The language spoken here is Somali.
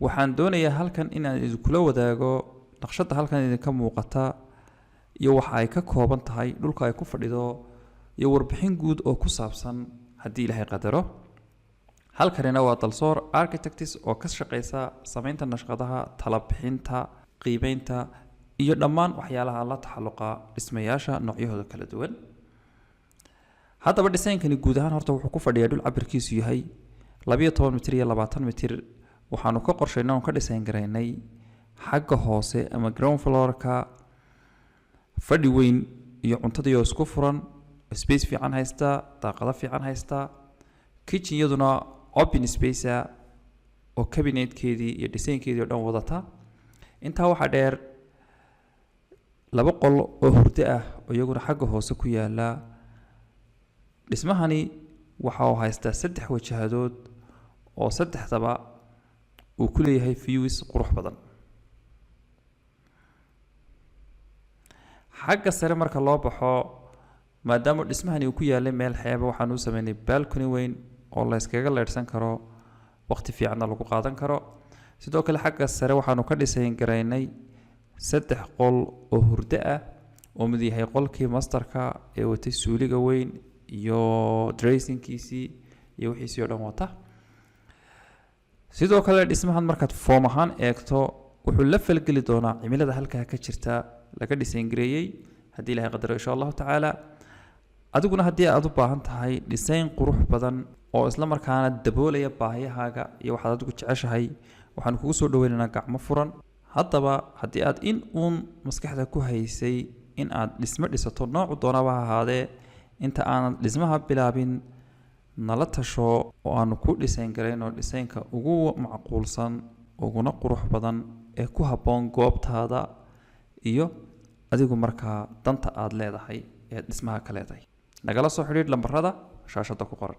waxaan doonayaa halkan inaan idinkula wadaago naqshadda halkan idinka muuqata iyo waxa ay ka kooban tahay dhulka ay ku fadhido iyo warbixin guud oo ku saabsan haddii Ilaahay qadaro. halkanina waa Dalsoor Architects oo ka shaqeysa samaynta naqshadaha, talo bixinta, qiimeynta iyo dhammaan waxyaalaha la taxalluqa dhismayaasha noocyahooda kala duwan. haddaba dhisaynkani guud ahaan horta wuxuu ku fadhiyaa dhul cabirkiisu yahay 12 mitir iyo 20 mitir. waxaanu ka qorsheynaa ka dhisayn garaynay xagga hoose ama ground floor-ka fadhi weyn iyo cuntadii oo isku furan, space fiican haysta, daaqado fiican haysta, kitchen yaduna open space oo cabinet-keedii iyo dhisayinkeedii oo dhan wadata. intaa waxaa dheer 2 qol oo hurdo ah oo iyaguna xagga hoose ku yaala. dhismahani waxa uu haystaa 3 wajahadood oo saddexdaba uu ku leeyahay views qurux badan. xagga sare marka loo baxo maadaama dhismahani uu ku yaalay meel xeeba waxaan u sameynay balcony weyn oo la iskaga leersan karo, waqti fiicanna lagu qaadan karo. sidoo kale xagga sare waxaanu ka dhisayn garaynay 3 qol oo hurdo ah oo mid yahay qolkii masterka ee watay suuliga weyn iyo dressingkiisii iyo wixiisii oo dhan wata. sidoo kale dhismahan markaad form ahaan eegto wuxuu la falgeli doonaa cimilada halkaa ka jirta laga dhisayn gareeyay haddii Ilaahay qadaro insha Allah tacaala. adiguna haddii aad u baahan tahay dhisayn qurux badan oo isla markaana daboolaya baahiyahaaga iyo waxaad adigu jeceshahay waxaan kugu soo dhaweynaynaa gacmo furan. haddaba haddii aad in uun maskaxda ku haysay in aad dhismo dhisato noocu doonaba ha ahaadee inta aanad dhismaha bilaabin nala tasho oo aanu ku dhisayn garayno dhisaynka ugu macquulsan uguna qurux badan ee ku habboon goobtaada iyo adigu markaa danta aad leedahay ee dhismaha ka leedahay. nagala soo xidhiidh lambarada shaashada ku qoran.